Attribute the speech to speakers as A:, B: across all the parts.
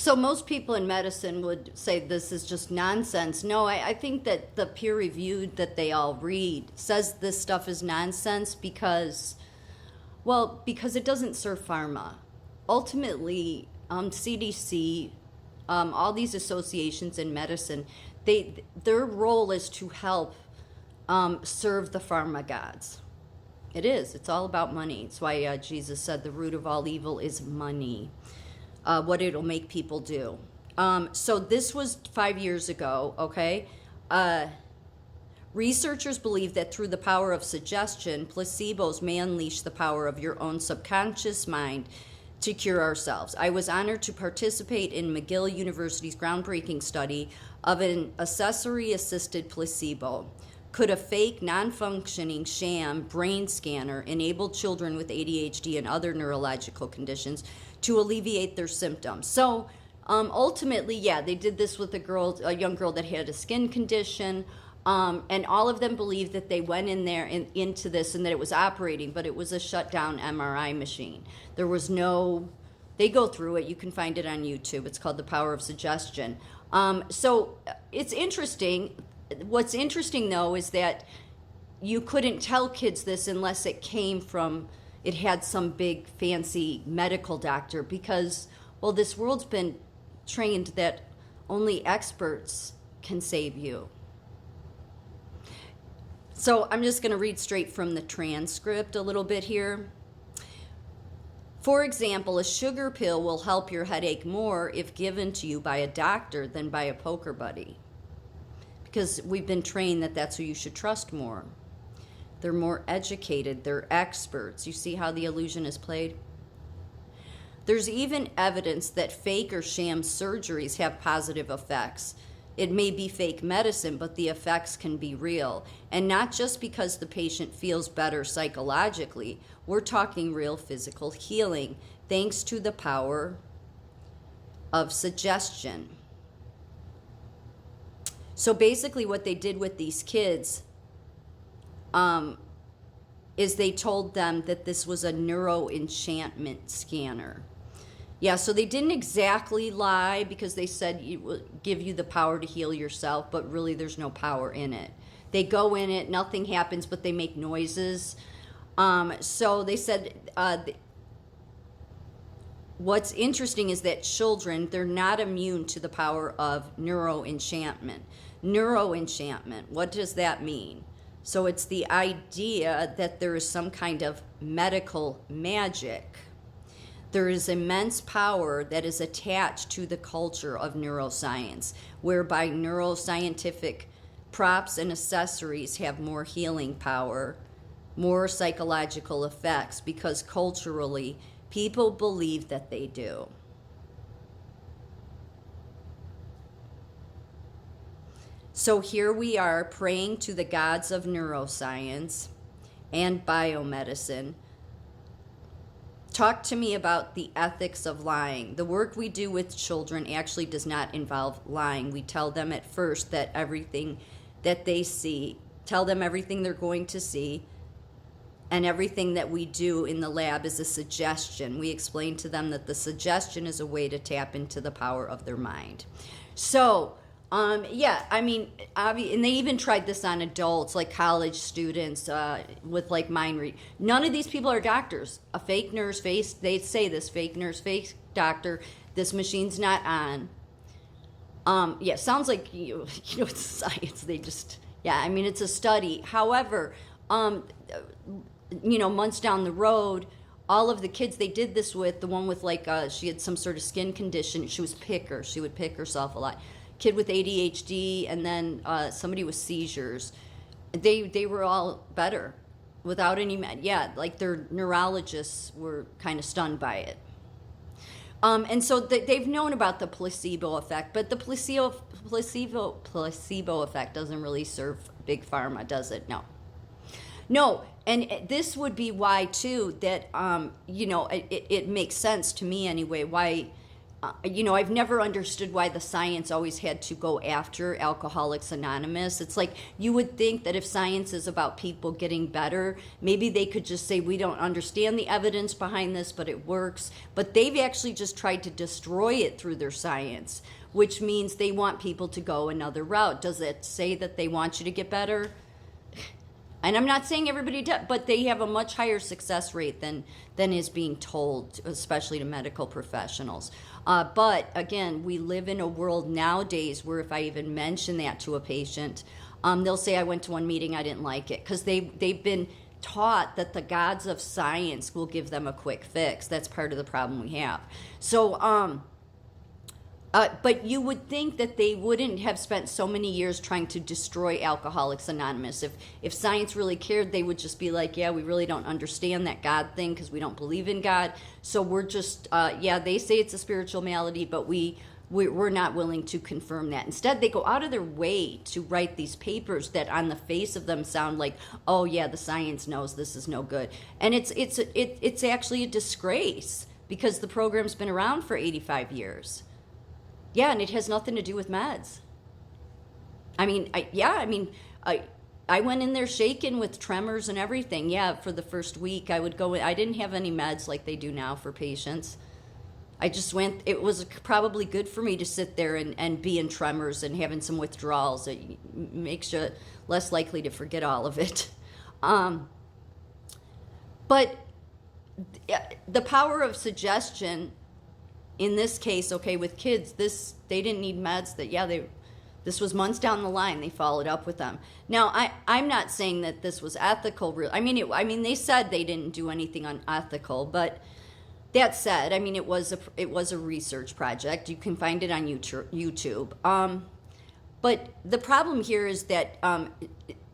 A: So most people in medicine would say this is just nonsense. No, I think that the peer reviewed that they all read says this stuff is nonsense because, well, because it doesn't serve pharma. Ultimately, CDC, all these associations in medicine, their role is to help serve the pharma gods. It is. It's all about money. It's why Jesus said the root of all evil is money. What it'll make people do. So this was 5 years ago, okay? Researchers believe that through the power of suggestion, placebos may unleash the power of your own subconscious mind to cure ourselves. I was honored to participate in McGill University's groundbreaking study of an accessory-assisted placebo. Could a fake, non-functioning sham brain scanner enable children with ADHD and other neurological conditions to alleviate their symptoms? So ultimately, yeah, they did this with a young girl that had a skin condition, and all of them believed that they went in there into this and that it was operating, but it was a shut-down MRI machine. There was no, they go through it. You can find it on YouTube. It's called The Power of Suggestion. So it's interesting. What's interesting, though, is that you couldn't tell kids this unless it came from, it had some big fancy medical doctor because, well, this world's been trained that only experts can save you. So I'm just going to read straight from the transcript a little bit here. For example, a sugar pill will help your headache more if given to you by a doctor than by a poker buddy. Because we've been trained that that's who you should trust more. They're more educated, they're experts. You see how the illusion is played? There's even evidence that fake or sham surgeries have positive effects. It may be fake medicine, but the effects can be real. And not just because the patient feels better psychologically. We're talking real physical healing, thanks to the power of suggestion. So basically what they did with these kids is they told them that this was a neuroenchantment scanner. Yeah, so they didn't exactly lie because they said it will give you the power to heal yourself, but really there's no power in it. They go in it, nothing happens, but they make noises. So they said what's interesting is that children, they're not immune to the power of neuroenchantment. Neuroenchantment, what does that mean? So it's the idea that there is some kind of medical magic. There is immense power that is attached to the culture of neuroscience, whereby neuroscientific props and accessories have more healing power, more psychological effects, because culturally, people believe that they do. So here we are praying to the gods of neuroscience and biomedicine. Talk to me about the ethics of lying. The work we do with children actually does not involve lying. We tell them at first that everything that they see, tell them everything they're going to see, and everything that we do in the lab is a suggestion. We explain to them that the suggestion is a way to tap into the power of their mind. So, yeah, I mean, and they even tried this on adults, like college students, with like mind read. None of these people are doctors. A fake nurse, they say this, fake nurse, fake doctor, this machine's not on. Yeah, sounds like, it's science. They just, yeah, I mean, it's a study. However, months down the road, all of the kids they did this with, the one with like, she had some sort of skin condition, she was picker, she would pick herself a lot. Kid with ADHD, and then somebody with seizures. They were all better without any like their neurologists were kind of stunned by it. And so they've known about the placebo effect, but the placebo effect doesn't really serve big pharma, does it? No. And this would be why too that it makes sense to me anyway why I've never understood why the science always had to go after Alcoholics Anonymous. It's like you would think that if science is about people getting better, maybe they could just say, we don't understand the evidence behind this, but it works. But they've actually just tried to destroy it through their science, which means they want people to go another route. Does it say that they want you to get better? And I'm not saying everybody does, but they have a much higher success rate than is being told, especially to medical professionals. But again, we live in a world nowadays where if I even mention that to a patient, they'll say, I went to one meeting, I didn't like it, because they've been taught that the gods of science will give them a quick fix. That's part of the problem we have. So, but you would think that they wouldn't have spent so many years trying to destroy Alcoholics Anonymous. If science really cared, they would just be like, yeah, we really don't understand that God thing because we don't believe in God. So we're just, they say it's a spiritual malady, but we're not willing to confirm that. Instead, they go out of their way to write these papers that on the face of them sound like, oh yeah, the science knows this is no good. And it's actually a disgrace because the program's been around for 85 years. Yeah, and it has nothing to do with meds. I went in there shaken with tremors and everything. Yeah, for the first week I would go in. I didn't have any meds like they do now for patients. I just went, it was probably good for me to sit there and be in tremors and having some withdrawals. It makes you less likely to forget all of it. But the power of suggestion, in this case, okay, with kids, they didn't need meds. This was months down the line. They followed up with them. Now, I'm not saying that this was ethical. They said they didn't do anything unethical, but that said, it was a research project. You can find it on YouTube. But the problem here is that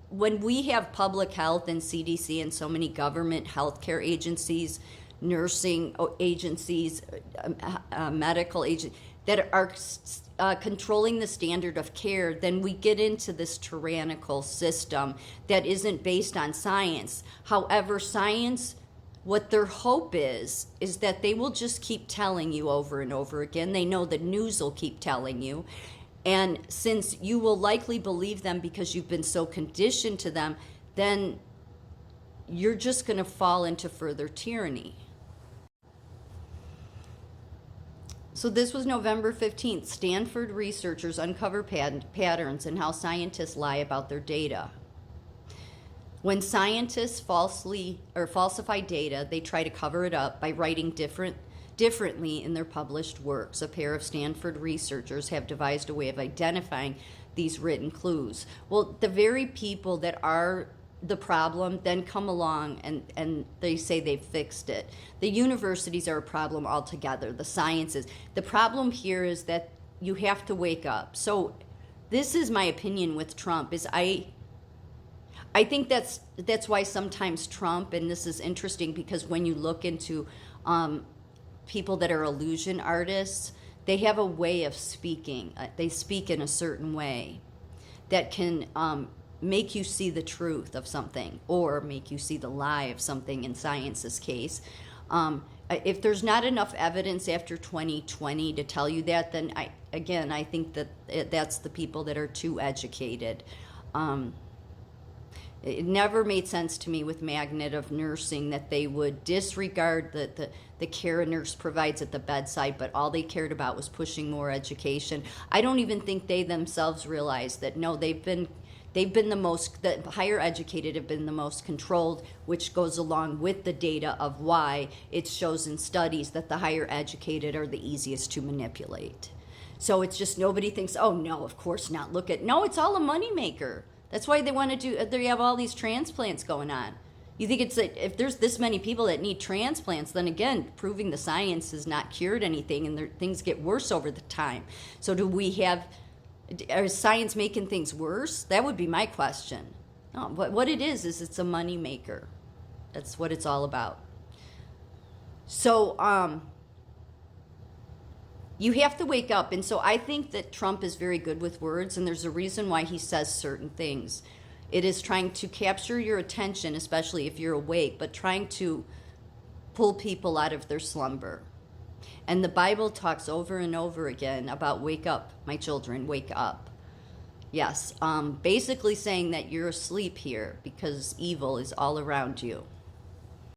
A: when we have public health and CDC and so many government healthcare agencies, nursing agencies, medical agents that are controlling the standard of care, then we get into this tyrannical system that isn't based on science. However, science, what their hope is that they will just keep telling you over and over again. They know the news will keep telling you. And since you will likely believe them because you've been so conditioned to them, then you're just going to fall into further tyranny. So this was November 15th. Stanford researchers uncover patterns in how scientists lie about their data. When scientists falsify data, they try to cover it up by writing differently in their published works. A pair of Stanford researchers have devised a way of identifying these written clues. Well, the very people that are the problem then come along and they say they've fixed it. The universities are a problem altogether, the sciences. The problem here is that you have to wake up. So this is my opinion with Trump, is I think that's why sometimes Trump, and this is interesting because when you look into people that are illusion artists, they have a way of speaking. They speak in a certain way that can make you see the truth of something or make you see the lie of something in science's case. If there's not enough evidence after 2020 to tell you that, then I think that that's the people that are too educated. It never made sense to me with Magnet of Nursing that they would disregard the care a nurse provides at the bedside, but all they cared about was pushing more education. I don't even think they themselves realize that, no, they've been the higher educated have been the most controlled, which goes along with the data of why it shows in studies that the higher educated are the easiest to manipulate. So it's just nobody thinks, oh no, of course not. No, it's all a moneymaker. That's why they have all these transplants going on. You think it's like, if there's this many people that need transplants, then again, proving the science has not cured anything and things get worse over the time. So is science making things worse? That would be my question. No, what it is it's a money maker. That's what it's all about. So you have to wake up. And so I think that Trump is very good with words, and there's a reason why he says certain things. It is trying to capture your attention, especially if you're awake, but trying to pull people out of their slumber. And the Bible talks over and over again about wake up, my children, wake up. Yes, basically saying that you're asleep here because evil is all around you.